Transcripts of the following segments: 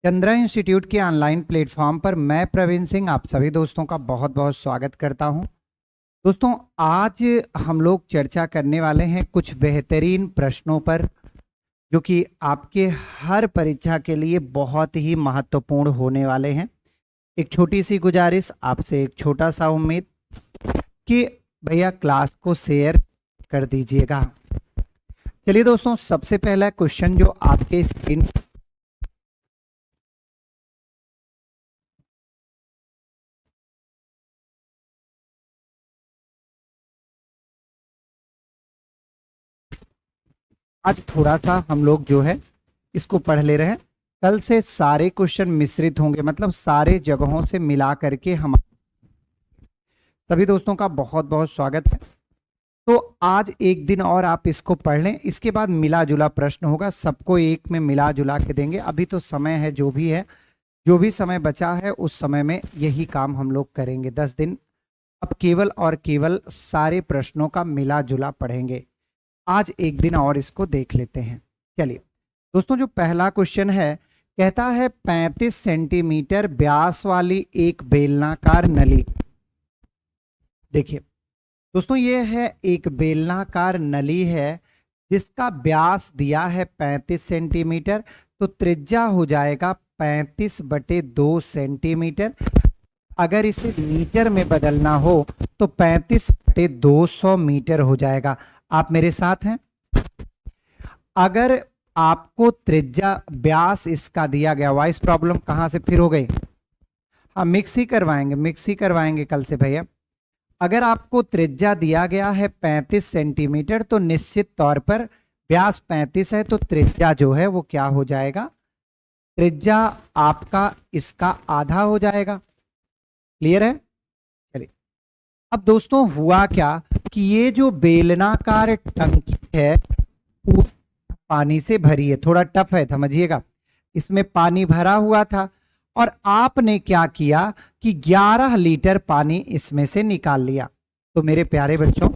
Chandra institute के online platform पर मैं प्रवीण सिंह आप सभी दोस्तों का बहुत बहुत स्वागत करता हूं। दोस्तों, आज हम लोग चर्चा करने वाले हैं कुछ बेहतरीन प्रश्नों पर जो कि आपके हर परीक्षा के लिए बहुत ही महत्वपूर्ण होने वाले हैं। एक छोटी सी गुजारिश आपसे, एक छोटा सा उम्मीद कि भैया क्लास को शेयर कर दीजिएगा। चलिए दोस्तों, सबसे पहला क्वेश्चन जो आपके स्क्रीन आज थोड़ा सा हम लोग जो है इसको पढ़ ले रहे हैं। कल से सारे क्वेश्चन मिश्रित होंगे, मतलब सारे जगहों से मिला करके हम सभी दोस्तों का बहुत बहुत स्वागत है। तो आज एक दिन और आप इसको पढ़ लें, इसके बाद मिला जुला प्रश्न होगा, सबको एक में मिला जुला के देंगे। अभी तो समय है, जो भी है, जो भी समय बचा है उस समय में यही काम हम लोग करेंगे। 10 दिन अब केवल और केवल सारे प्रश्नों का मिला जुला पढ़ेंगे। आज एक दिन और इसको देख लेते हैं। चलिए दोस्तों, जो पहला क्वेश्चन है कहता है 35 सेंटीमीटर व्यास वाली एक बेलनाकार नली। देखिए दोस्तों, ये है एक बेलनाकार नली है जिसका व्यास दिया है 35 सेंटीमीटर, तो त्रिज्या हो जाएगा 35/2 सेंटीमीटर। अगर इसे मीटर में बदलना हो तो 35/200 मीटर हो जाएगा। आप मेरे साथ हैं? अगर आपको त्रिज्या व्यास इसका दिया गया, वॉइस प्रॉब्लम कहां से फिर हो गई? हाँ, मिक्स ही करवाएंगे कल से भैया। अगर आपको त्रिज्या दिया गया है 35 सेंटीमीटर तो निश्चित तौर पर व्यास 35 है, तो त्रिज्या जो है वो क्या हो जाएगा? त्रिज्या आपका इसका आधा हो जाएगा। क्लियर है? चलिए, अब दोस्तों हुआ क्या कि ये जो बेलनाकार टंकी है पानी से भरी है। थोड़ा टफ है, समझिएगा। इसमें पानी भरा हुआ था और आपने क्या किया कि 11 लीटर पानी इसमें से निकाल लिया। तो मेरे प्यारे बच्चों,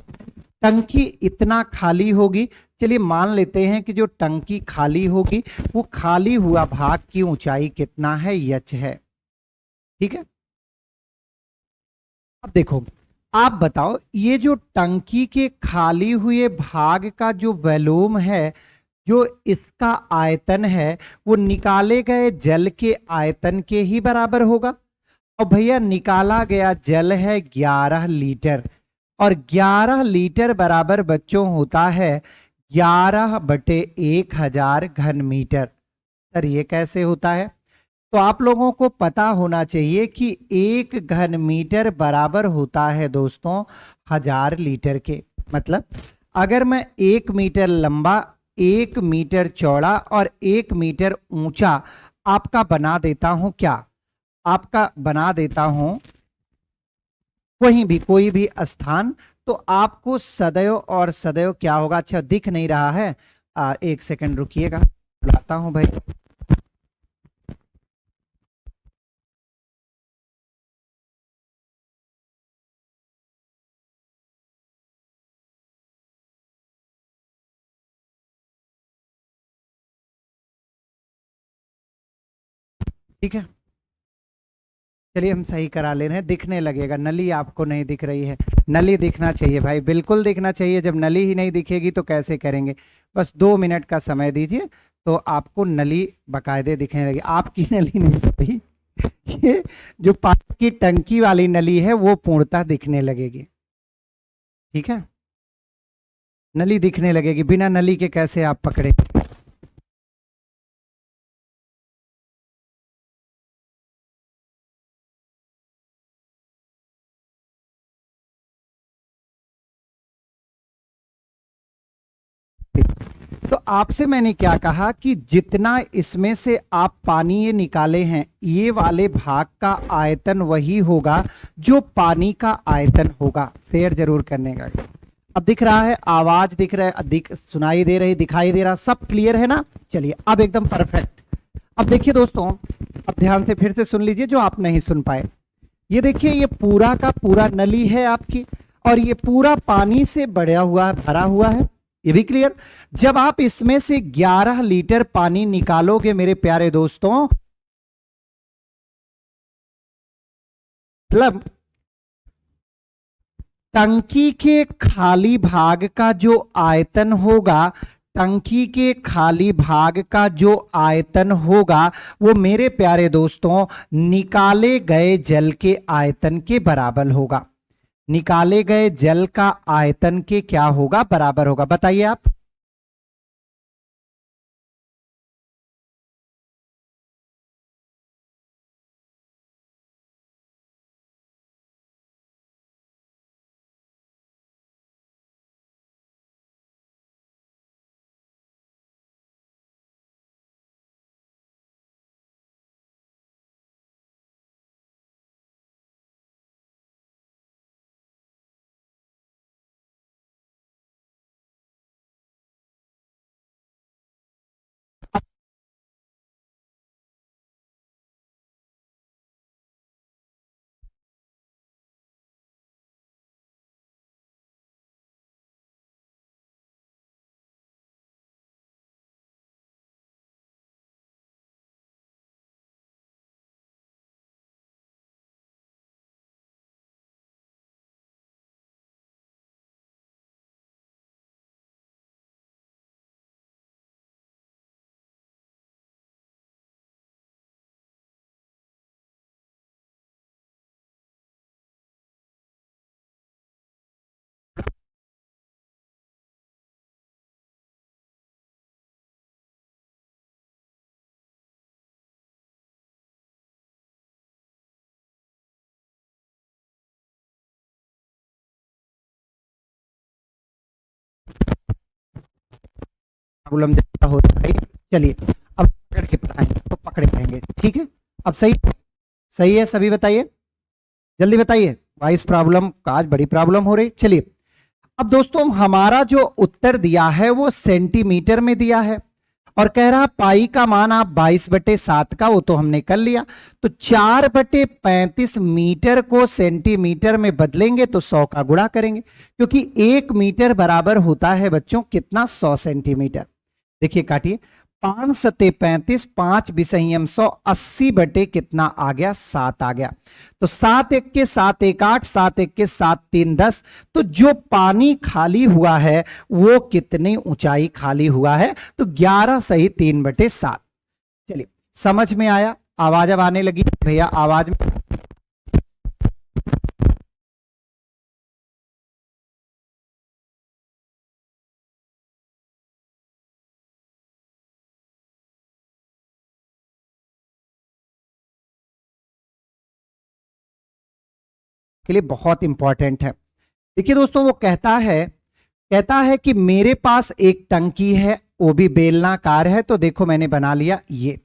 टंकी इतना खाली होगी। चलिए मान लेते हैं कि जो टंकी खाली होगी वो खाली हुआ भाग की ऊंचाई कितना है? यच है। ठीक है, अब देखो, आप बताओ, ये जो टंकी के खाली हुए भाग का जो वॉल्यूम है, जो इसका आयतन है, वो निकाले गए जल के आयतन के ही बराबर होगा। और भैया निकाला गया जल है 11 लीटर, और 11 लीटर बराबर बच्चों होता है 11/1000 घन मीटर। सर ये कैसे होता है? तो आप लोगों को पता होना चाहिए कि 1 घन मीटर बराबर होता है दोस्तों 1000 लीटर के। मतलब अगर मैं 1 मीटर लंबा, 1 मीटर चौड़ा और 1 मीटर ऊंचा आपका बना देता हूं, क्या आपका बना देता हूं कहीं भी कोई भी स्थान, तो आपको सदैव और सदैव क्या होगा? अच्छा दिख नहीं रहा है, 1 सेकंड रुकिएगा, बुलाता हूं भाई। ठीक है, चलिए हम सही करा ले रहे हैं। दिखने लगेगा, नली आपको नहीं दिख रही है। नली दिखना चाहिए भाई, बिल्कुल दिखना चाहिए। जब नली ही नहीं दिखेगी तो कैसे करेंगे? बस 2 मिनट का समय दीजिए तो आपको नली बकायदे दिखने लगी। आपकी नली नहीं सही, ये जो पानी की टंकी वाली नली है वो पूर्णतः दिखने लगेगी। ठीक है, नली दिखने लगेगी, बिना नली के कैसे आप पकड़े? तो आपसे मैंने क्या कहा कि जितना इसमें से आप पानी ये निकाले हैं, ये वाले भाग का आयतन वही होगा जो पानी का आयतन होगा। शेयर जरूर करने का। अब दिख रहा है, आवाज दिख रहा है, सुनाई दे रही, दिखाई दे रहा, सब क्लियर है ना? चलिए अब एकदम परफेक्ट। अब देखिए दोस्तों, अब ध्यान से फिर से सुन लीजिए जो आप नहीं सुन पाए। ये देखिए, ये पूरा का पूरा नली है आपकी, और ये पूरा पानी से भरा हुआ है। ये भी क्लियर? जब आप इसमें से 11 लीटर पानी निकालोगे मेरे प्यारे दोस्तों, मतलब टंकी के खाली भाग का जो आयतन होगा, टंकी के खाली भाग का जो आयतन होगा वो मेरे प्यारे दोस्तों निकाले गए जल के आयतन के बराबर होगा। निकाले गए जल का आयतन के क्या होगा, बराबर होगा, बताइए आप। प्रॉब्लम जैसा होता है, चलिए अब पकड़ के बताएंगे तो पकड़े रहेंगे, ठीक है। अब सही, सही है, सभी बताइए, जल्दी बताइए। वाइस प्रॉब्लम का आज बड़ी प्रॉब्लम हो रही, चलिए। अब दोस्तों हमारा जो उत्तर दिया है वो सेंटीमीटर में दिया है और कह रहा पाई का मान आप 22/7 का, वो तो हमने कर लिया। तो 4/35 मीटर को सेंटीमीटर में बदलेंगे तो 100 का गुणा करेंगे, क्योंकि 1 मीटर बराबर होता है बच्चों कितना, 100 सेंटीमीटर। देखिए काटिए, 5×7=35, 5×180 कितना आ गया, 7 आ गया। तो 7×1=7=8, 7×1=7=3=10। तो जो पानी खाली हुआ है वो कितनी ऊंचाई खाली हुआ है, तो 11 सही 3/7। चलिए समझ में आया, आवाज अब आने लगी भैया, आवाज में के लिए बहुत इंपॉर्टेंट है। देखिए दोस्तों वो कहता है कि मेरे पास एक टंकी है, वो भी बेलनाकार है, तो देखो मैंने बना लिया ये।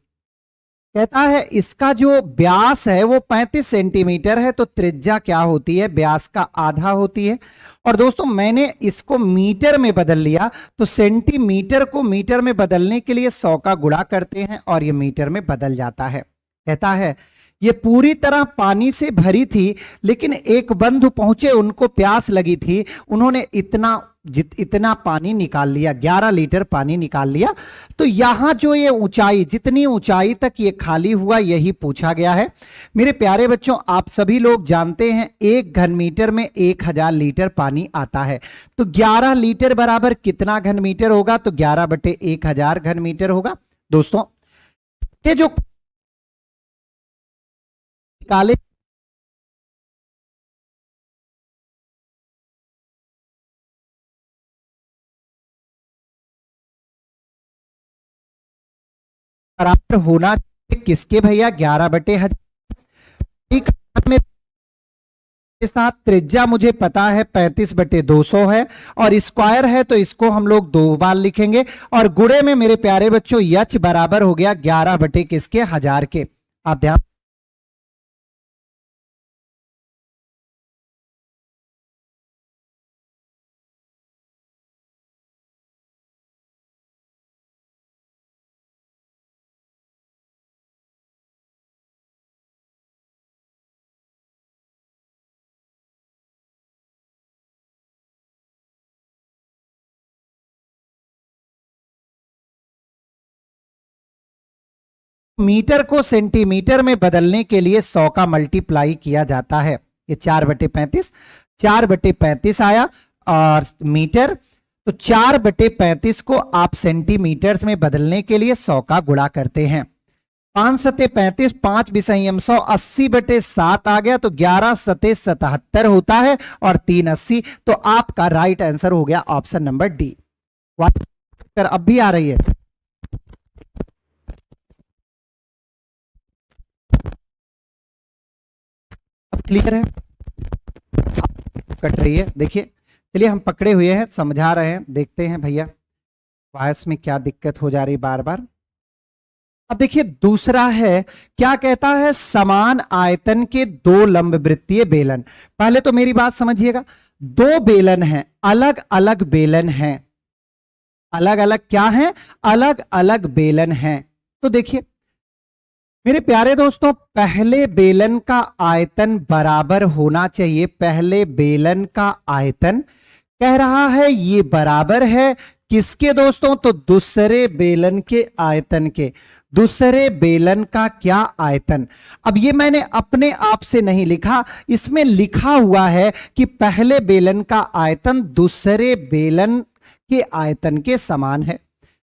कहता है इसका जो व्यास है वो 35 सेंटीमीटर है, तो त्रिज्या क्या होती है, व्यास का आधा होती है। और दोस्तों मैंने इसको मीटर में बदल लिया, तो सेंटीमीटर को मीटर में बदलने के लिए 100 का गुणा करते हैं और ये मीटर में बदल जाता है। कहता है ये पूरी तरह पानी से भरी थी, लेकिन एक बंधु पहुंचे, उनको प्यास लगी थी, उन्होंने इतना पानी निकाल लिया, 11 लीटर पानी निकाल लिया। तो यहां जो ये ऊंचाई, जितनी ऊंचाई तक ये खाली हुआ, यही पूछा गया है। मेरे प्यारे बच्चों आप सभी लोग जानते हैं 1 घन मीटर में 1000 लीटर पानी आता है, तो 11 लीटर बराबर कितना घन मीटर होगा, तो 11/1000 घन मीटर होगा। दोस्तों ये जो निकाले बराबर होना चाहिए किसके भैया, 11/1000 में के साथ त्रिज्या मुझे पता है 35/200 है, और स्क्वायर है तो इसको हम लोग 2 बार लिखेंगे, और गुणे में मेरे प्यारे बच्चों यच बराबर हो गया 11/1000 के। आप ध्यान मीटर को सेंटीमीटर में बदलने के लिए 100 का मल्टीप्लाई किया जाता है। ये 4/35, 4/35 आया और मीटर, तो 4/35 को आप सेंटीमीटर में बदलने के लिए 100 का गुणा करते हैं। 5 सते 35, 5 विसंयम 100, 80/7 आ गया, तो 11 सते 77 होता है और 3 80। तो आपका राइट आंसर हो गया ऑप्शन नंबर डी। अब भी आ रही है, अब क्लियर है, कट रही है, देखिए। चलिए हम पकड़े हुए हैं, समझा रहे हैं, देखते हैं भैया वॉइस में क्या दिक्कत हो जा रही बार बार। अब देखिए दूसरा है, क्या कहता है, समान आयतन के दो लंबवृत्तीय बेलन। पहले तो मेरी बात समझिएगा, दो बेलन हैं, अलग अलग बेलन हैं, अलग अलग क्या है, अलग अलग बेलन हैं। तो देखिए मेरे प्यारे दोस्तों, पहले बेलन का आयतन बराबर होना चाहिए। पहले बेलन का आयतन कह रहा है ये बराबर है किसके दोस्तों, तो दूसरे बेलन के आयतन के। दूसरे बेलन का क्या आयतन। अब ये मैंने अपने आप से नहीं लिखा, इसमें लिखा हुआ है कि पहले बेलन का आयतन दूसरे बेलन के आयतन के समान है।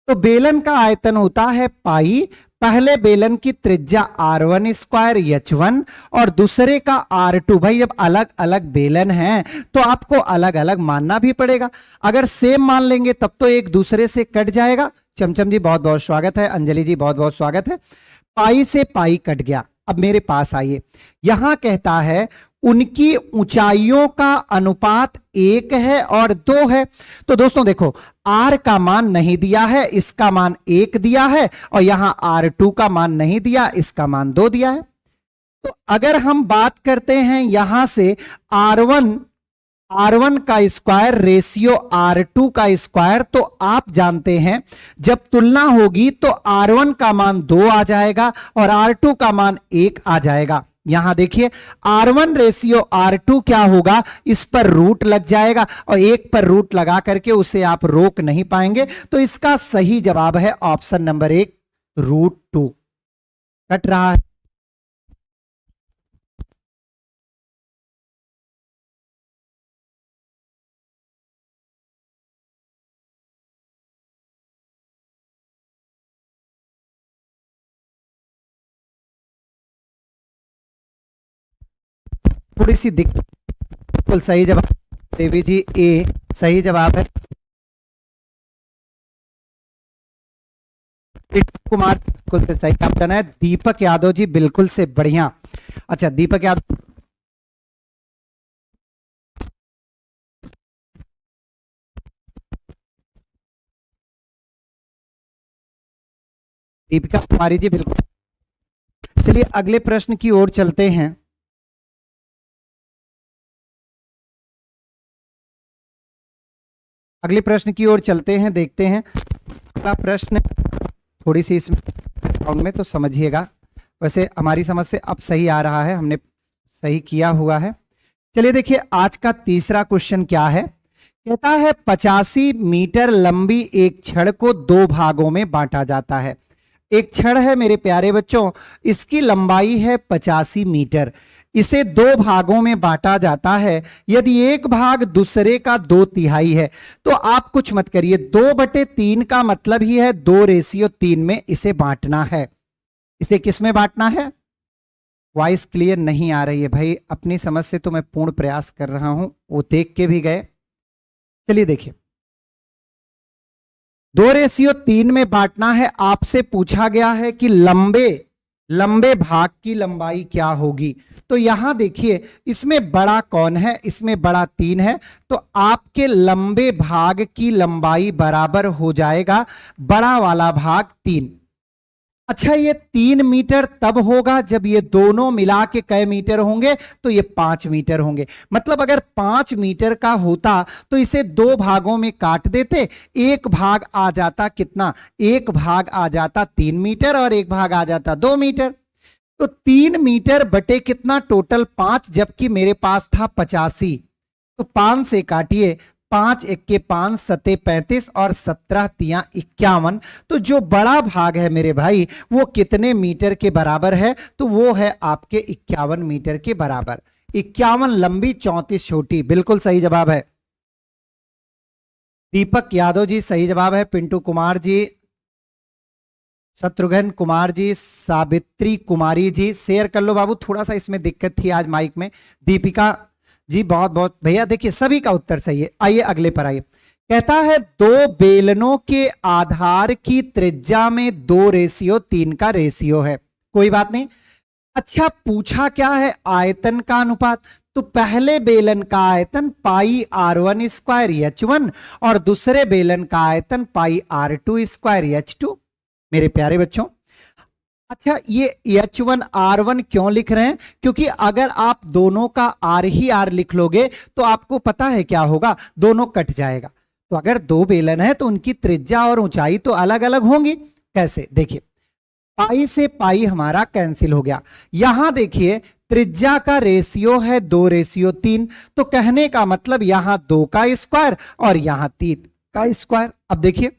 तो बेलन का आयतन होता है पाई, पहले बेलन की त्रिज्या r1 स्क्वायर h1 और दूसरे का r2। भाई जब अलग अलग बेलन हैं तो आपको अलग अलग मानना भी पड़ेगा। अगर सेम मान लेंगे तब तो एक दूसरे से कट जाएगा। चमचम जी बहुत बहुत स्वागत है, अंजलि जी बहुत बहुत स्वागत है। पाई से पाई कट गया। अब मेरे पास आइए, यहां कहता है उनकी ऊंचाइयों का अनुपात 1 है और 2 है। तो दोस्तों देखो, r का मान नहीं दिया है, इसका मान 1 दिया है, और यहां r2 का मान नहीं दिया, इसका मान 2 दिया है। तो अगर हम बात करते हैं यहां से R1 का स्क्वायर रेशियो R2 का स्क्वायर, तो आप जानते हैं जब तुलना होगी तो R1 का मान 2 आ जाएगा और R2 का मान 1 आ जाएगा। यहां देखिए R1 रेशियो R2 क्या होगा, इस पर रूट लग जाएगा और 1 पर रूट लगा करके उसे आप रोक नहीं पाएंगे। तो इसका सही जवाब है ऑप्शन नंबर 1 √2। कट रहा है, थोड़ी सी दिक्कत। बिल्कुल सही जवाब देवी जी, ए सही जवाब है। कुमार बिल्कुल से सही ऑप्शन है। दीपक यादव जी बिल्कुल से बढ़िया। अच्छा दीपक यादव, दीपिका कुमारी जी बिल्कुल। चलिए अगले प्रश्न की ओर चलते हैं। अगले प्रश्न की ओर चलते हैं, देखते हैं अगला प्रश्न। थोड़ी सी इसमें साउंड में तो समझिएगा, वैसे हमारी समझ से अब सही आ रहा है, हमने सही किया हुआ है। चलिए देखिए आज का तीसरा क्वेश्चन क्या है, कहता है 85 मीटर लंबी एक छड़ को 2 भागों में बांटा जाता है। एक छड़ है मेरे प्यारे बच्चों, इसकी लंबाई है 85 मीटर, इसे 2 भागों में बांटा जाता है। यदि एक भाग दूसरे का 2/3 है, तो आप कुछ मत करिए, 2/3 का मतलब ही है 2:3 में इसे बांटना है। इसे किस में बांटना है, वॉइस क्लियर नहीं आ रही है भाई, अपनी समझ से तो मैं पूर्ण प्रयास कर रहा हूं, वो देख के भी गए। चलिए देखिए 2:3 में बांटना है। आपसे पूछा गया है कि लंबे भाग की लंबाई क्या होगी। तो यहां देखिए इसमें बड़ा कौन है, इसमें बड़ा 3 है, तो आपके लंबे भाग की लंबाई बराबर हो जाएगा बड़ा वाला भाग 3। अच्छा ये 3 मीटर तब होगा जब ये दोनों मिला के कई मीटर होंगे, तो ये 5 मीटर होंगे। मतलब अगर 5 मीटर का होता तो इसे 2 भागों में काट देते, एक भाग आ जाता कितना, एक भाग आ जाता 3 मीटर और एक भाग आ जाता 2 मीटर। तो 3 मीटर बटे कितना, टोटल 5, जबकि मेरे पास था 85, तो 5 से काटिए, 5 एक्के 5 सते 35 और 17 तियां 51। तो जो बड़ा भाग है मेरे भाई वो कितने मीटर के बराबर है? तो वो है आपके 51 मीटर के बराबर। 51 लंबी 34 छोटी, बिल्कुल सही जवाब है। दीपक यादव जी सही जवाब है। पिंटू कुमार जी, शत्रुघ्न कुमार जी, सावित्री कुमारी जी शेयर कर लो बाबू, थोड़ा सा इसमें दिक्कत थी आज माइक में। दीपिका जी बहुत बहुत भैया, देखिए सभी का उत्तर सही है। आइए अगले पर आइए। कहता है दो बेलनों के आधार की त्रिज्या में 2:3 का रेशियो है। कोई बात नहीं। अच्छा पूछा क्या है? आयतन का अनुपात। तो पहले बेलन का आयतन पाई r1 स्क्वायर h1 और दूसरे बेलन का आयतन पाई r2 स्क्वायर h2। मेरे प्यारे बच्चों, अच्छा ये h1 r1 क्यों लिख रहे हैं? क्योंकि अगर आप दोनों का r ही r लिख लोगे तो आपको पता है क्या होगा, दोनों कट जाएगा। तो अगर दो बेलन है तो उनकी त्रिज्या और ऊंचाई तो अलग अलग होंगी। कैसे? देखिए पाई से पाई हमारा कैंसिल हो गया। यहां देखिए त्रिज्या का रेशियो है 2:3। तो कहने का मतलब यहां 2 का स्क्वायर और यहां 3 का स्क्वायर। अब देखिए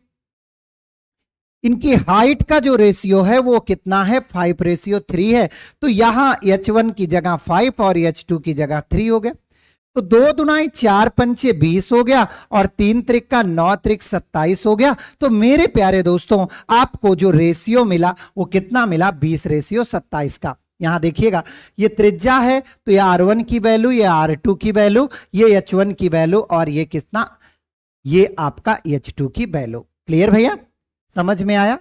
इनकी हाइट का जो रेशियो है वो कितना है? 5:3 है। तो यहां h1 की जगह 5 और h2 की जगह 3 हो गया। तो 2 दुनाई 4 पंचे 20 हो गया और 3 त्रिका 9 त्रिक 27 हो गया। तो मेरे प्यारे दोस्तों आपको जो रेशियो मिला वो कितना मिला? 20:27 का। यहां देखिएगा ये त्रिज्या है तो ये r1 की वैल्यू, ये r2 की वैल्यू, ये h1 की वैल्यू और ये कितना? ये आपका h2 की वैल्यू। क्लियर भैया? समझ में आया?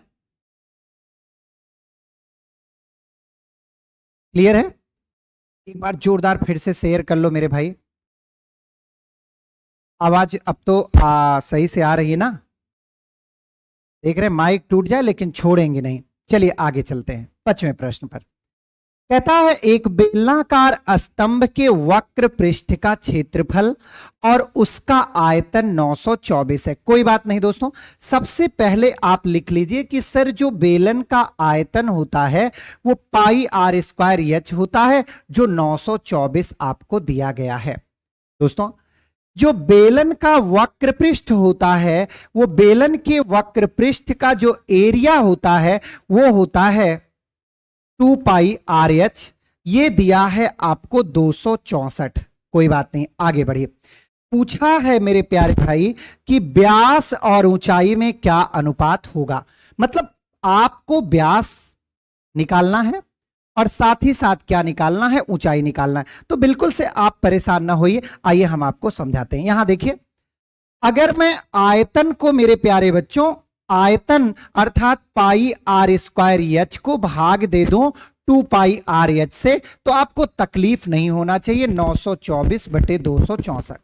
क्लियर है? एक बार जोरदार फिर से शेयर कर लो मेरे भाई। आवाज अब तो सही से आ रही है ना? देख रहे माइक टूट जाए लेकिन छोड़ेंगे नहीं। चलिए आगे चलते हैं 5वें प्रश्न पर। कहता है एक बेलनाकार स्तंभ के वक्र पृष्ठ का क्षेत्रफल और उसका आयतन 924 है। कोई बात नहीं दोस्तों, सबसे पहले आप लिख लीजिए कि सर जो बेलन का आयतन होता है वो पाई r स्क्वायर h होता है, जो 924 आपको दिया गया है। दोस्तों जो बेलन का वक्र पृष्ठ होता है वो बेलन के वक्र पृष्ठ का जो एरिया होता है वो होता है 2 पाई RH। ये दिया है आपको 264। कोई बात नहीं, आगे बढ़िए। पूछा है मेरे प्यारे भाई कि व्यास और ऊंचाई में क्या अनुपात होगा। मतलब आपको व्यास निकालना है और साथ ही साथ क्या निकालना है? ऊंचाई निकालना है। तो बिल्कुल से आप परेशान ना होइए, आइए हम आपको समझाते हैं। यहां देखिए अगर मैं आयतन को मेरे प्यारे बच्चों आयतन अर्थात पाई r स्क्वायर h को भाग दे दूं 2 पाई RH से तो आपको तकलीफ नहीं होना चाहिए। 924/264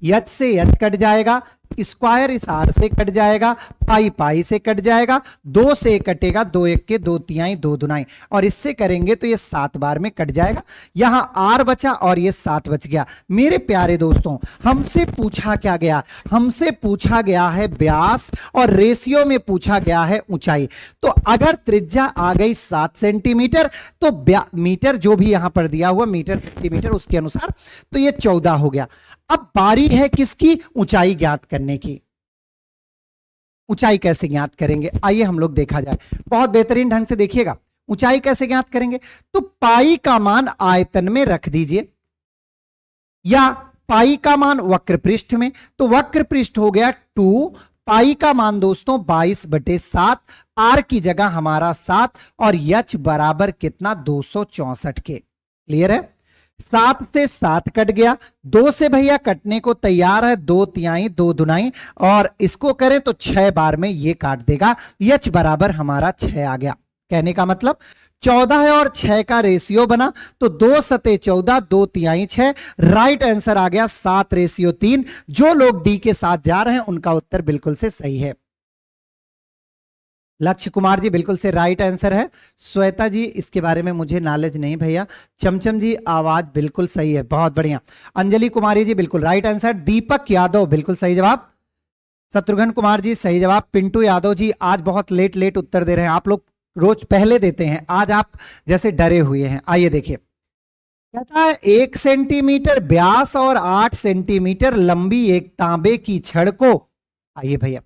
h से h कट जाएगा, स्क्वायर इस r से कट जाएगा, पाई पाई से कट जाएगा, 2 से कटेगा, 2 1 के 2 तिहाई 2 दुनाई और इससे करेंगे तो ये 7 बार में कट जाएगा। यहां r बचा और ये 7 बच गया। मेरे प्यारे दोस्तों हमसे पूछा क्या गया? हमसे पूछा गया है व्यास और रेशियो में पूछा गया है ऊंचाई। तो अगर त्रिज्या आ गई 7 सेंटीमीटर तो मीटर जो भी यहां पर दिया हुआ मीटर सेंटीमीटर उसके अनुसार तो ये 14 हो गया। अब बारी है किसकी? ऊंचाई ज्ञात करने की। ऊंचाई कैसे ज्ञात करेंगे आइए हम लोग देखा जाए। बहुत बेहतरीन ढंग से देखिएगा ऊंचाई कैसे ज्ञात करेंगे। तो पाई का मान आयतन में रख दीजिए या पाई का मान वक्र पृष्ठ में। तो वक्र पृष्ठ हो गया 2, पाई का मान दोस्तों 22/7, r की जगह हमारा 7 और h बराबर कितना? 264 के। क्लियर है? 7 से 7 कट गया, 2 से भैया कटने को तैयार है, 2 तिहाई 2 दुनाई और इसको करें तो 6 बार में ये काट देगा। h बराबर हमारा 6 आ गया। कहने का मतलब 14 है और 6 का रेशियो बना तो 2 सते 14, 2 तिहाई 6। राइट आंसर आ गया 7:3। जो लोग डी के साथ जा रहे हैं उनका उत्तर बिल्कुल से सही है। लक्ष्य कुमार जी बिल्कुल से राइट आंसर है। श्वेता जी इसके बारे में मुझे नॉलेज नहीं भैया। चमचम जी आवाज बिल्कुल सही है, बहुत बढ़िया। अंजलि कुमारी जी बिल्कुल राइट आंसर। दीपक यादव बिल्कुल सही जवाब। शत्रुघ्न कुमार जी सही जवाब। पिंटू यादव जी आज बहुत लेट उत्तर दे रहे हैं। आप लोग रोज पहले देते हैं, आज आप जैसे डरे हुए हैं। आइए देखिए कहता है 1 सेंटीमीटर व्यास और 8 सेंटीमीटर लंबी एक तांबे की छड़ को, आइए भैया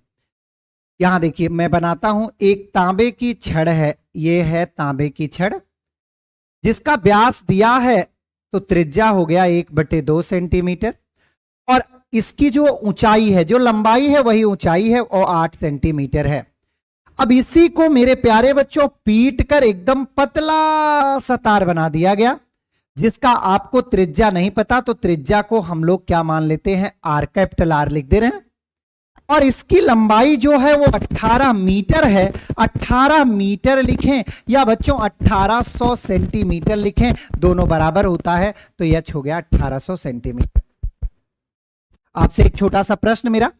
यहां देखिए मैं बनाता हूं, एक तांबे की छड़ है, ये है तांबे की छड़, जिसका व्यास दिया है तो त्रिज्या हो गया 1/2 सेंटीमीटर, और इसकी जो ऊंचाई है, जो लंबाई है वही ऊंचाई है और 8 सेंटीमीटर है। अब इसी को मेरे प्यारे बच्चों पीट कर एकदम पतला सा तार बना दिया गया, जिसका आपको त्रिज्या नहीं पता तो त्रिज्या को हम लोग क्या मान लेते हैं, आर, कैपिटल आर लिख दे रहे हैं, और इसकी लंबाई जो है वो 18 मीटर है। 18 मीटर लिखें या बच्चों 1800 सेंटीमीटर लिखें, दोनों बराबर होता है, तो यह हो गया 1800 सेंटीमीटर। आपसे एक छोटा सा प्रश्न मेरा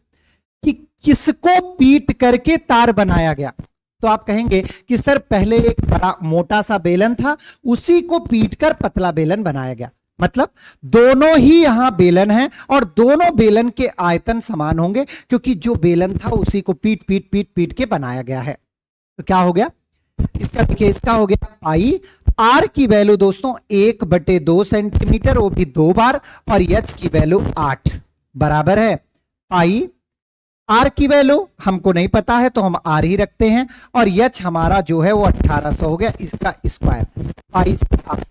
कि किसको पीट करके तार बनाया गया, तो आप कहेंगे कि सर पहले एक बड़ा मोटा सा बेलन था, उसी को पीट कर पतला बेलन बनाया गया। मतलब दोनों ही यहां बेलन हैं और दोनों बेलन के आयतन समान होंगे, क्योंकि जो बेलन था उसी को पीट पीट पीट पीट के बनाया गया है। तो क्या हो गया इसका, देखिए इसका हो गया पाई। आर की वैल्यू दोस्तों 1/2 सेंटीमीटर, वो भी 2 बार, और एच की वैल्यू 8 बराबर है पाई। आर की वैल्यू हमको नहीं पता है तो हम आर ही रखते हैं, और एच हमारा जो है वो 1800 हो गया, इसका स्क्वायर पाई स्क्वायर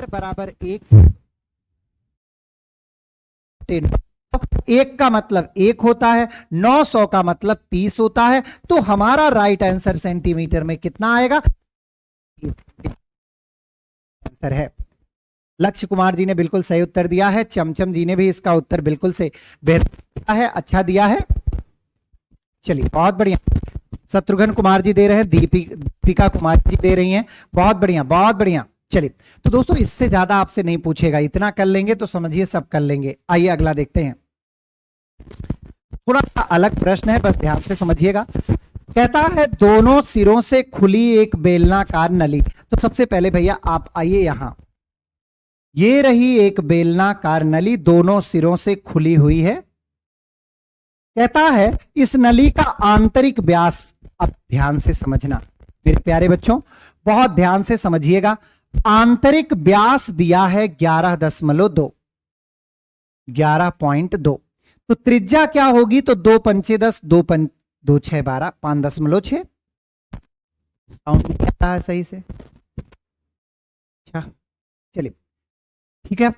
बराबर 1 का मतलब 1 होता है, 900 का मतलब 30 होता है, तो हमारा राइट आंसर सेंटीमीटर में कितना आएगा, आंसर है। लक्ष्य कुमार जी ने बिल्कुल सही उत्तर दिया है, चमचम जी ने भी इसका उत्तर बिल्कुल से बेहतर दिया है, अच्छा दिया है। चलिए बहुत बढ़िया, शत्रुघ्न कुमार जी दे रहे हैं, दीपिका कुमार जी दे रही हैं, बहुत बढ़िया बहुत बढ़िया। चलिए तो दोस्तों इससे ज्यादा आपसे नहीं पूछेगा, इतना कर लेंगे तो समझिए सब कर लेंगे। आइए अगला देखते हैं, थोड़ा सा अलग प्रश्न है, बस ध्यान से समझिएगा। कहता है दोनों सिरों से खुली एक बेलनाकार नली, तो सबसे पहले भैया आप आइए यहां, ये रही एक बेलनाकार नली, दोनों सिरों से खुली हुई है। कहता है इस नली का आंतरिक व्यास, अब ध्यान से समझना मेरे प्यारे बच्चों, बहुत ध्यान से समझिएगा। आंतरिक व्यास दिया है 11.2, 11.2, तो त्रिज्या क्या होगी, तो 2 पंचे 10, 2 पंच 2 6 12, 5.6। साउंड नहीं आता है सही से, अच्छा चलिए ठीक है।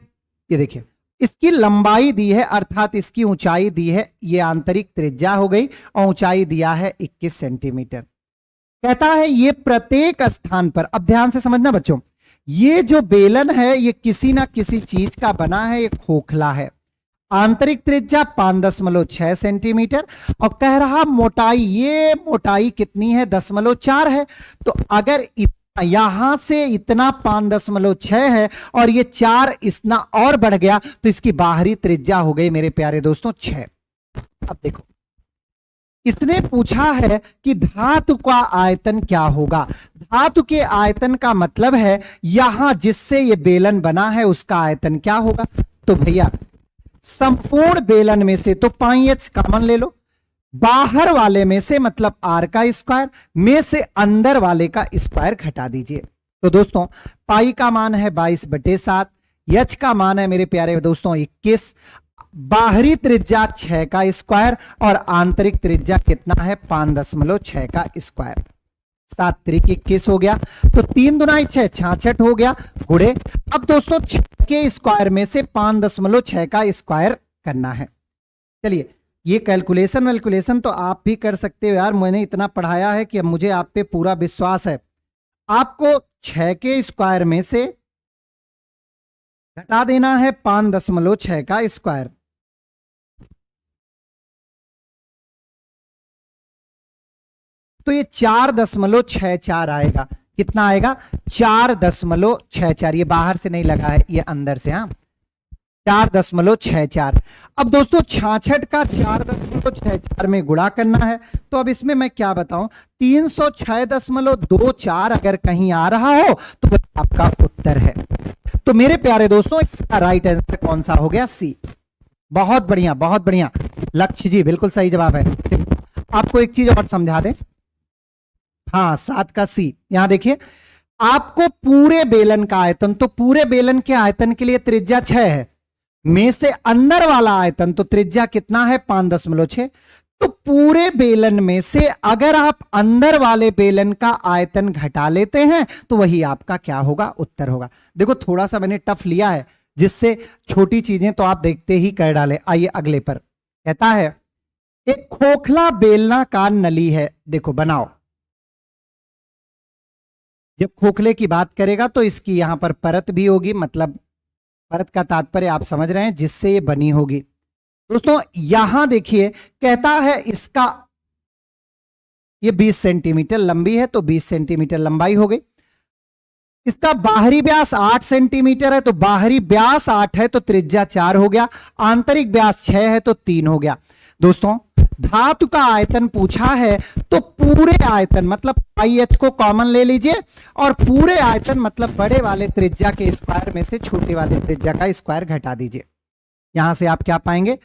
ये देखिए इसकी लंबाई दी है, अर्थात इसकी ऊंचाई दी है, ये आंतरिक त्रिज्या हो गई, और ऊंचाई दिया है 21 सेंटीमीटर। कहता है ये प्रत्येक स्थान पर, अब ध्यान से समझना बच्चों, ये जो बेलन है ये किसी ना किसी चीज का बना है, ये खोखला है। आंतरिक त्रिज्या 5.6 सेंटीमीटर, और कह रहा मोटाई, ये मोटाई कितनी है, 0.4 है। तो अगर यहां से इतना 5.6 है और ये 4 इतना और बढ़ गया, तो इसकी बाहरी त्रिज्या हो गई मेरे प्यारे दोस्तों 6। अब देखो इसने पूछा है कि धातु का आयतन क्या होगा। धातु के आयतन का मतलब है यहां जिससे ये बेलन बना है उसका आयतन क्या होगा। तो भैया संपूर्ण बेलन में से तो पाई कॉमन ले लो, बाहर वाले में से मतलब आर का स्क्वायर में से अंदर वाले का स्क्वायर घटा दीजिए। तो दोस्तों पाई का मान है 22/7, एच का मान है मेरे प्यारे दोस्तों 21, बाहरी त्रिज्या 6 का स्क्वायर और आंतरिक त्रिज्या कितना है 5.6 का स्क्वायर। 7 त्रिक 21 हो गया, तो 3 दूना 6 66 हो गया गुड़े। अब दोस्तों 6 के स्क्वायर में से 5.6 का स्क्वायर करना है। चलिए ये कैलकुलेशन तो आप भी कर सकते हो यार, मैंने इतना पढ़ाया है कि अब मुझे आप पे पूरा विश्वास है। आपको 6 के स्क्वायर में से घटा देना है 5.6 का स्क्वायर, तो ये 4.64 आएगा। कितना आएगा 4.64, ये बाहर से नहीं लगा है, ये अंदर से, हाँ 4.64। अब दोस्तों 66 का 4.64 में गुणा करना है, तो अब इसमें मैं क्या बताऊं, 306.24 अगर कहीं आ रहा हो तो वह आपका उत्तर है। तो मेरे प्यारे दोस्तों इसका राइट आंसर कौन सा हो गया, सी। बहुत बढ़िया बहुत बढ़िया। लक्ष्य जी बिल्कुल सही जवाब है। आपको एक चीज और समझा दें, हाँ 7 का सी। यहां देखिए आपको पूरे बेलन का आयतन, तो पूरे बेलन के आयतन के लिए त्रिज्या 6 है, में से अंदर वाला आयतन तो त्रिज्या कितना है 5.6। तो पूरे बेलन में से अगर आप अंदर वाले बेलन का आयतन घटा लेते हैं तो वही आपका क्या होगा, उत्तर होगा। देखो थोड़ा सा मैंने टफ लिया है, जिससे छोटी चीजें तो आप देखते ही कर डाले। आइए अगले पर, कहता है एक खोखला बेलनाकार नली है, देखो बनाओ। जब खोखले की बात करेगा तो इसकी यहां पर परत भी होगी, मतलब परत का तात्पर्य आप समझ रहे हैं, जिससे ये बनी होगी। दोस्तों यहां देखिए कहता है इसका ये 20 सेंटीमीटर लंबी है, तो 20 सेंटीमीटर लंबाई हो गई। इसका बाहरी व्यास 8 सेंटीमीटर है, तो बाहरी व्यास 8 है तो त्रिज्या 4 हो गया। आंतरिक व्यास 6 है तो 3 हो गया। दोस्तों धातु का आयतन पूछा है, तो पूरे आयतन मतलब पाई एच को कॉमन ले लीजिए, और पूरे आयतन मतलब बड़े वाले त्रिज्या के स्क्वायर में से छोटे वाले त्रिज्या का स्क्वायर घटा दीजिए। यहां से आप क्या पाएंगे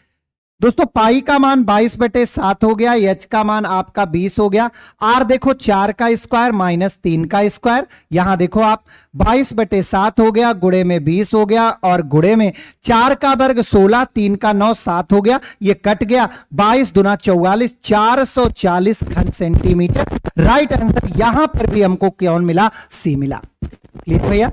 दोस्तों, पाई का मान 22/7 हो गया, एच का मान आपका 20 हो गया। आर देखो 4 का स्क्वायर माइनस 3 का स्क्वायर, यहां देखो आप 22/7 हो गया, गुणे में 20 हो गया, और गुणे में 4 का वर्ग 16, 3 का 9 7 हो गया, ये कट गया। 22 दूना 44, 440 घन सेंटीमीटर। राइट आंसर यहां पर भी हमको कौन मिला, सी मिला। क्लियर भैया?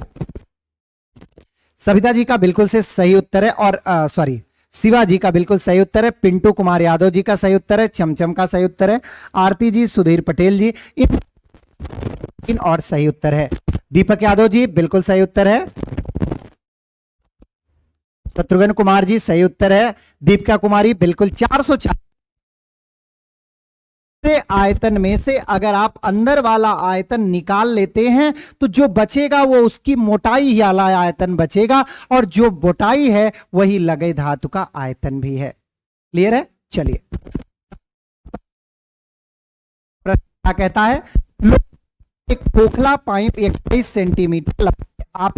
सविता जी का बिल्कुल से सही उत्तर है, और सॉरी शिवाजी का बिल्कुल सही उत्तर है, पिंटू कुमार यादव जी का सही उत्तर है, चमचम का सही उत्तर है, आरती जी, सुधीर पटेल जी, इन और सही उत्तर है। दीपक यादव जी बिल्कुल सही उत्तर है, शत्रुघ्न कुमार जी सही उत्तर है, दीपिका कुमारी बिल्कुल 404। आयतन में से अगर आप अंदर वाला आयतन निकाल लेते हैं तो जो बचेगा वो उसकी मोटाई वाला आयतन बचेगा, और जो मोटाई है वही लगे धातु का आयतन भी है। क्लियर है? चलिए क्या कहता है, एक खोखला पाइप 21 सेंटीमीटर लंबा, आप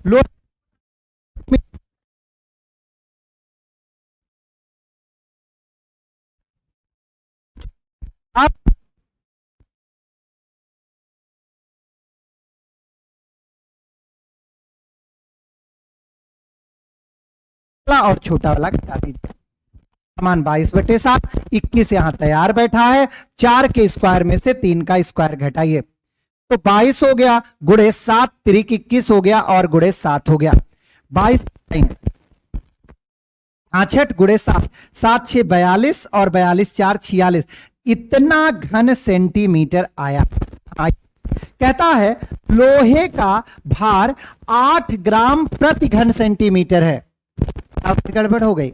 लो आप और छोटा वाला घटा दीजिए। समान 22/7, 21 यहां तैयार बैठा है, 4 के स्क्वायर में से 3 का स्क्वायर घटाइए, तो 22 हो गया, गुड़े 7 त्रिक 21 हो गया, और गुड़े 7 हो गया। 22 66 गुड़े 7, 7 6 42, और 42 4 46, इतना घन सेंटीमीटर आया। कहता है लोहे का भार 8 ग्राम प्रति घन सेंटीमीटर है। अब गड़बड़ हो गई,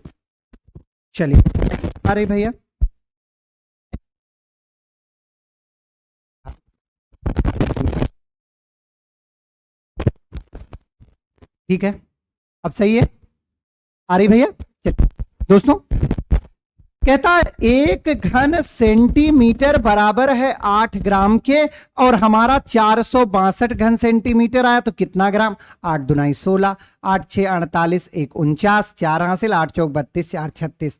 चलिए आ रही भैया, ठीक है अब सही है, आ रही भैया? चलिए दोस्तों, कहता है 1 घन सेंटीमीटर बराबर है 8 ग्राम के, और हमारा 462 घन सेंटीमीटर आया, तो कितना ग्राम, 8 दुनाई 16, 8 6 48, 1 49, 4 हासिल, 8 चौक 32, 4 36,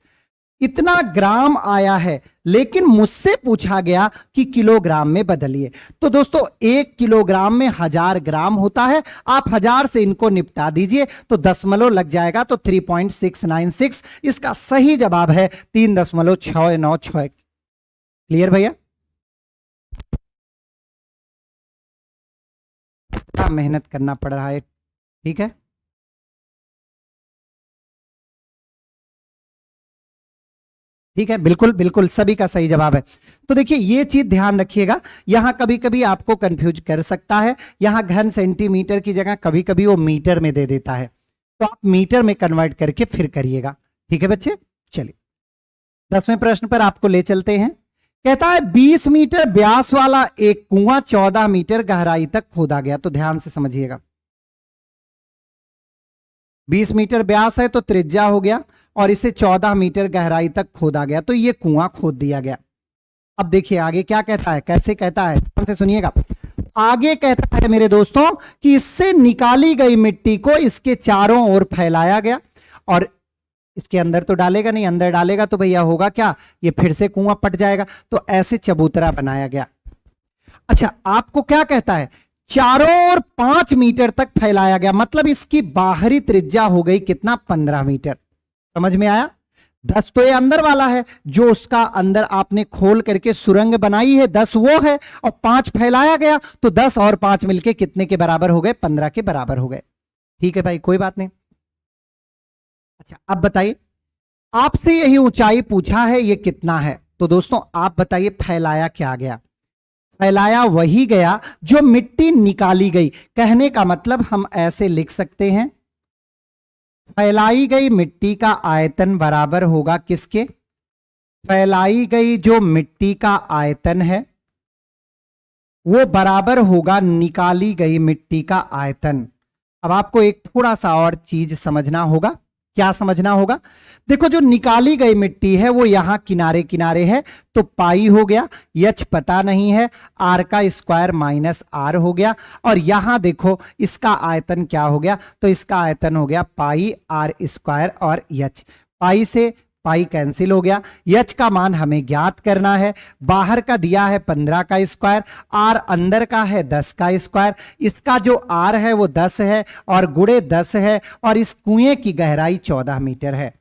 इतना ग्राम आया है। लेकिन मुझसे पूछा गया कि किलोग्राम में बदलिए, तो दोस्तों 1 किलोग्राम में 1000 ग्राम होता है, आप 1000 से इनको निपटा दीजिए तो दशमलव लग जाएगा, तो 3.696 इसका सही जवाब है, 3.696। क्लियर भैया? मेहनत करना पड़ रहा है, ठीक है। ठीक है, बिल्कुल बिल्कुल सभी का सही जवाब है। तो देखिए ये चीज ध्यान रखिएगा, यहां कभी कभी आपको कंफ्यूज कर सकता है, यहां घन सेंटीमीटर की जगह कभी कभी वो मीटर में दे देता है, तो आप मीटर में कन्वर्ट करके फिर करिएगा। ठीक है बच्चे, चलिए 10वें प्रश्न पर आपको ले चलते हैं। कहता है 20 मीटर व्यास वाला एक कुआं 14 मीटर गहराई तक खोदा गया, तो ध्यान से समझिएगा। 20 मीटर व्यास है तो त्रिज्या हो गया, और इसे 14 मीटर गहराई तक खोदा गया, तो ये कुआं खोद दिया गया। अब देखिए आगे क्या कहता है, कैसे कहता है, ध्यान से सुनिएगा। आगे कहता है मेरे दोस्तों कि इससे निकाली गई मिट्टी को इसके चारों ओर फैलाया गया, और इसके अंदर तो डालेगा नहीं, अंदर डालेगा तो भैया होगा क्या, ये फिर से कुआं पट जाएगा, तो ऐसे चबूतरा बनाया गया। अच्छा, आपको क्या कहता है, चारों ओर 5 मीटर तक फैलाया गया, मतलब इसकी बाहरी त्रिज्या हो गई कितना, 15 मीटर। समझ में आया। 10 तो ये अंदर वाला है, जो उसका अंदर आपने खोल करके सुरंग बनाई है, 10 वो है, और 5 फैलाया गया, तो 10 और 5 मिलके कितने के बराबर हो गए, 15 के बराबर हो गए। ठीक है भाई, कोई बात नहीं। अच्छा, अब बताइए, आपसे यही ऊंचाई पूछा है, ये कितना है, तो दोस्तों आप बताइए फैलाया क्या गया। फैलाया वही गया जो मिट्टी निकाली गई। कहने का मतलब हम ऐसे लिख सकते हैं, फैलाई गई मिट्टी का आयतन बराबर होगा किसके, फैलाई गई जो मिट्टी का आयतन है वो बराबर होगा निकाली गई मिट्टी का आयतन। अब आपको एक थोड़ा सा और चीज समझना होगा। क्या समझना होगा, देखो जो निकाली गई मिट्टी है वो यहां किनारे किनारे है, तो पाई हो गया, यच पता नहीं है, आर का स्क्वायर माइनस आर हो गया, और यहां देखो इसका आयतन क्या हो गया, तो इसका आयतन हो गया पाई आर स्क्वायर और यच। पाई से पाई कैंसिल हो गया, यच का मान हमें ज्ञात करना है, बाहर का दिया है 15 का स्क्वायर, आर अंदर का है 10 का स्क्वायर, इसका जो आर है वो 10 है और गुणे 10 है, और इस कुएं की गहराई 14 मीटर है।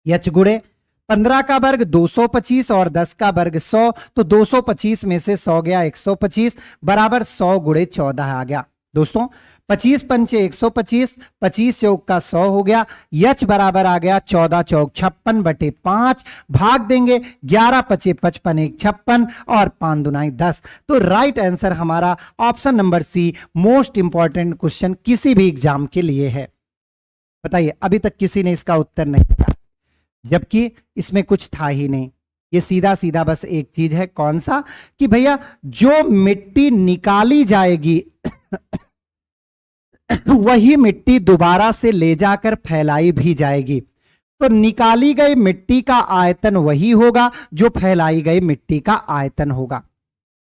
यच गुणे 15 का वर्ग 225 और 10 का वर्ग 100, तो 225 में से 100 गया 125 बराबर 100 गुणे 14 आ गया। दोस्तों 25 पंचे 125, 25 चौक का 100 हो गया, यच बराबर आ गया 14 चौक 56 बटे 5, भाग देंगे 11 पचे 55 1 56 और 5 दुनाई 10। तो राइट आंसर हमारा option number C most important question किसी भी एग्जाम के लिए है। बताइए, अभी तक किसी ने इसका उत्तर नहीं दिया, जबकि इसमें कुछ था ही नहीं। ये सीधा सीधा बस एक चीज है, कौन सा, कि भैया जो मिट्टी निकाली जाएगी वही मिट्टी दोबारा से ले जाकर फैलाई भी जाएगी, तो निकाली गई मिट्टी का आयतन वही होगा जो फैलाई गई मिट्टी का आयतन होगा।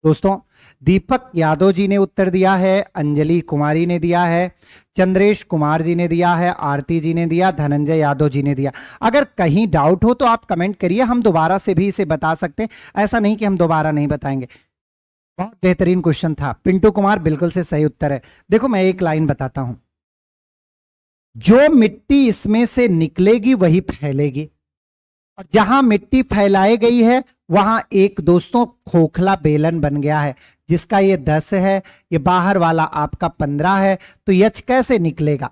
दोस्तों दीपक यादव जी ने उत्तर दिया है, अंजलि कुमारी ने दिया है, चंद्रेश कुमार जी ने दिया है, आरती जी ने दिया, धनंजय यादव जी ने दिया। अगर कहीं डाउट हो तो आप कमेंट करिए, हम दोबारा से भी इसे बता सकते हैं, ऐसा नहीं कि हम दोबारा नहीं बताएंगे। बहुत बेहतरीन क्वेश्चन था। पिंटू कुमार बिल्कुल से सही उत्तर है। देखो मैं एक लाइन बताता हूं, जो मिट्टी इसमें से निकलेगी वही फैलेगी, और जहां मिट्टी फैलाई गई है वहां एक दोस्तों खोखला बेलन बन गया है, जिसका ये 10 है, ये बाहर वाला आपका 15 है, तो यच कैसे निकलेगा,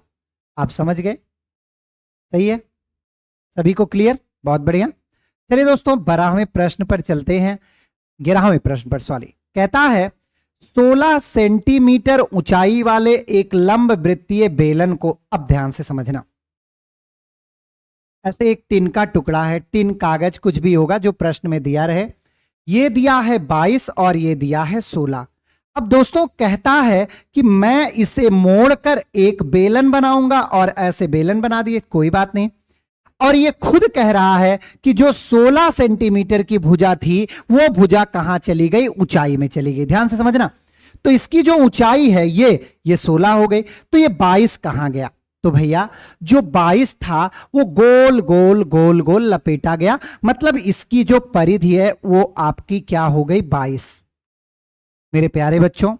आप समझ गए। सही है, सभी को क्लियर, बहुत बढ़िया। चलिए दोस्तों 12वें प्रश्न पर चलते हैं। 11वें प्रश्न पर सॉरी, कहता है 16 सेंटीमीटर ऊंचाई वाले एक लंब वृत्तीय बेलन को, अब ध्यान से समझना, ऐसे एक टिन का टुकड़ा है, टिन कागज कुछ भी होगा जो प्रश्न में दिया रहे, ये दिया है 22 और ये दिया है 16। अब दोस्तों कहता है कि मैं इसे मोड़कर एक बेलन बनाऊंगा, और ऐसे बेलन बना दिए, कोई बात नहीं, और ये खुद कह रहा है कि जो 16 सेंटीमीटर की भुजा थी वो भुजा कहां चली गई, ऊंचाई में चली गई। ध्यान से समझना, तो इसकी जो ऊंचाई है ये 16 हो गई, तो ये 22 कहां गया, तो भैया जो 22 था वो गोल गोल गोल गोल लपेटा गया, मतलब इसकी जो परिधि है वो आपकी क्या हो गई, 22। मेरे प्यारे बच्चों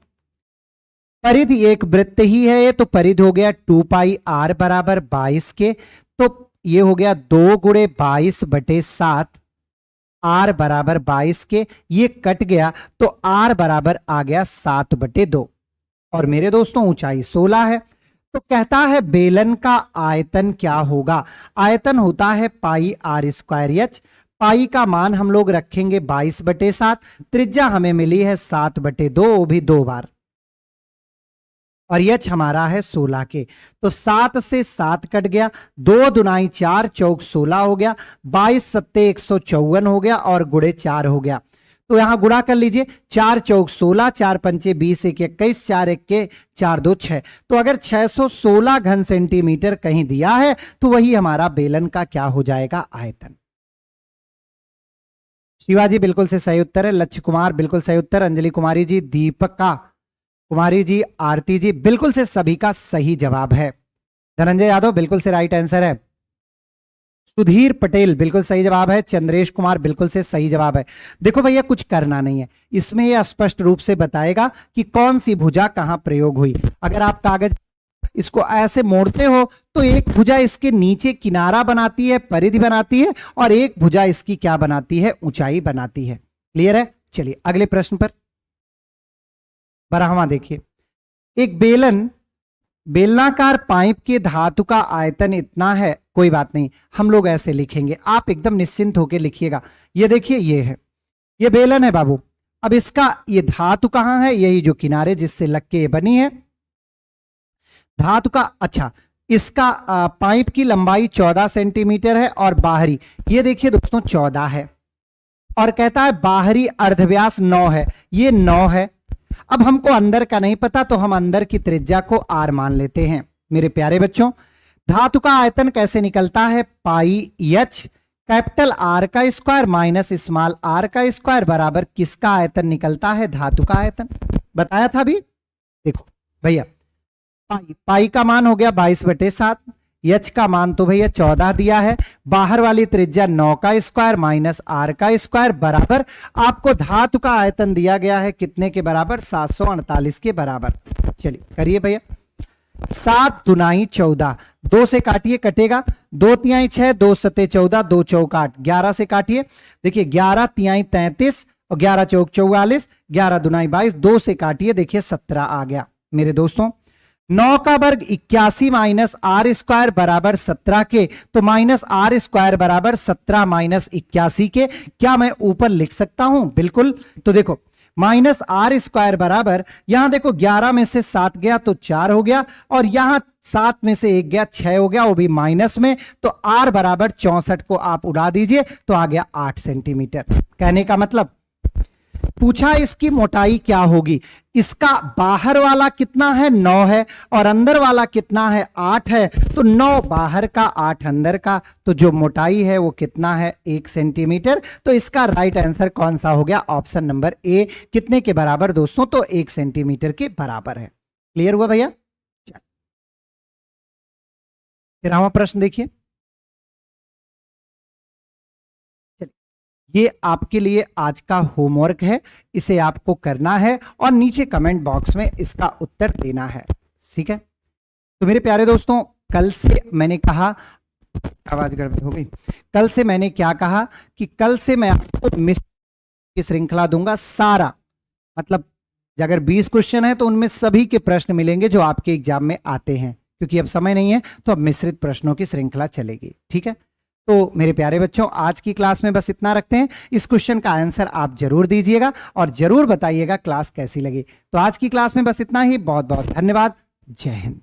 परिधि एक वृत्त ही है ये, तो परिधि हो गया 2 पाई आर बराबर 22 के, तो ये हो गया 2 गुणे 22 बटे 7, आर बराबर 22 के, ये कट गया तो आर बराबर आ गया 7 बटे 2, और मेरे दोस्तों ऊंचाई 16 है। तो कहता है बेलन का आयतन क्या होगा, आयतन होता है पाई आर स्क्वायर एच, पाई का मान हम लोग रखेंगे 22 बटे 7, त्रिज्या हमें मिली है 7 बटे 2, वो भी 2 बार, और यच हमारा है 16 के, तो 7 से 7 कट गया, 2 दुनाई 4 चौक 16 हो गया, 22 सत्ते 154 हो गया, और गुणे 4 हो गया, तो यहां गुणा कर लीजिए, 4 चौक 16, 4 पंचे 20, 1 21, 4 1 के 4 2 6। तो अगर 616 घन सेंटीमीटर कहीं दिया है तो वही हमारा बेलन का क्या हो जाएगा, आयतन। शिवाजी बिल्कुल से सही उत्तर है, लक्ष्य कुमार बिल्कुल सही उत्तर, अंजलि कुमारी जी, दीपका कुमारी जी, आरती जी बिल्कुल से सभी का सही जवाब है। धनंजय यादव बिल्कुल से राइट आंसर है। सुधीर पटेल बिल्कुल सही जवाब है। चंद्रेश कुमार बिल्कुल से सही जवाब है। देखो भैया कुछ करना नहीं है, इसमें यह स्पष्ट रूप से बताएगा कि कौन सी भुजा कहां प्रयोग हुई। अगर आप कागज इसको ऐसे मोड़ते हो तो एक भुजा इसके नीचे किनारा बनाती है, परिधि बनाती है, और एक भुजा इसकी क्या बनाती है, ऊंचाई बनाती है। क्लियर है? चलिए अगले प्रश्न पर। 12वां देखिए, एक बेलनाकार पाइप के धातु का आयतन इतना है, कोई बात नहीं हम लोग ऐसे लिखेंगे, आप एकदम निश्चिंत होकर लिखिएगा। ये देखिए ये है, ये बेलन है बाबू। अब इसका ये धातु कहां है, यही जो किनारे जिससे लग के ये बनी है धातु का। अच्छा, इसका पाइप की लंबाई 14 सेंटीमीटर है और बाहरी ये देखिए दोस्तों 14 है, और कहता है बाहरी अर्धव्यास 9 है, ये 9 है। अब हमको अंदर का नहीं पता तो हम अंदर की त्रिज्या को r मान लेते हैं। मेरे प्यारे बच्चों, धातु का आयतन कैसे निकलता है, पाई h कैपिटल R का स्क्वायर माइनस स्मॉल r का स्क्वायर बराबर किसका आयतन निकलता है, धातु का आयतन। बताया था अभी। देखो भैया पाई का मान हो गया 22/7, h का मान तो भैया 14 दिया है, बाहर वाली त्रिज्या 9 का स्क्वायर माइनस r का स्क्वायर बराबर आपको धातु का आयतन दिया गया है कितने के बराबर, 748 के बराबर। चलिए करिए भैया, 7 दूनाई 14, 2 से काटिए कटेगा, 2 तिहाई 6, 2 सते 14, 2 चौक 8, 11 से काटिए। देखिए 11 तिहाई 33 और 11 चौक 44, 11 दूनाई 22, 2 से काटिए, देखिए 17 आ गया। मेरे दोस्तों 9 का वर्ग 81 माइनस आर स्क्वायर बराबर 17 के, तो माइनस आर स्क्वायर बराबर 17 माइनस 81 के। क्या मैं ऊपर लिख सकता हूं? बिल्कुल। तो देखो माइनस आर स्क्वायर बराबर, यहां देखो 11 में से 7 गया तो 4 हो गया, और यहां 7 में से 1 गया 6 हो गया, वो भी माइनस में, तो आर बराबर 64 को आप उड़ा दीजिए तो आ गया 8 सेंटीमीटर। कहने का मतलब पूछा इसकी मोटाई क्या होगी, इसका बाहर वाला कितना है 9 है और अंदर वाला कितना है 8 है, तो 9 बाहर का 8 अंदर का, तो जो मोटाई है वो कितना है 1 सेंटीमीटर। तो इसका राइट आंसर कौन सा हो गया, ऑप्शन नंबर ए। कितने के बराबर दोस्तों, तो 1 सेंटीमीटर के बराबर है। क्लियर हुआ भैया? 13वां प्रश्न देखिए, ये आपके लिए आज का होमवर्क है, इसे आपको करना है और नीचे कमेंट बॉक्स में इसका उत्तर देना है। ठीक है? तो मेरे प्यारे दोस्तों, कल से मैंने कहा, आवाज गड़बड़ हो गई, कल से मैंने क्या कहा कि कल से मैं आपको मिस की श्रृंखला दूंगा। सारा मतलब अगर 20 क्वेश्चन है तो उनमें सभी के प्रश्न मिलेंगे जो आपके एग्जाम में आते हैं, क्योंकि अब समय नहीं है तो अब मिश्रित प्रश्नों की श्रृंखला चलेगी। ठीक है? तो मेरे प्यारे बच्चों, आज की क्लास में बस इतना रखते हैं। इस क्वेश्चन का आंसर आप जरूर दीजिएगा और जरूर बताइएगा क्लास कैसी लगी। तो आज की क्लास में बस इतना ही। बहुत बहुत धन्यवाद। जय हिंद।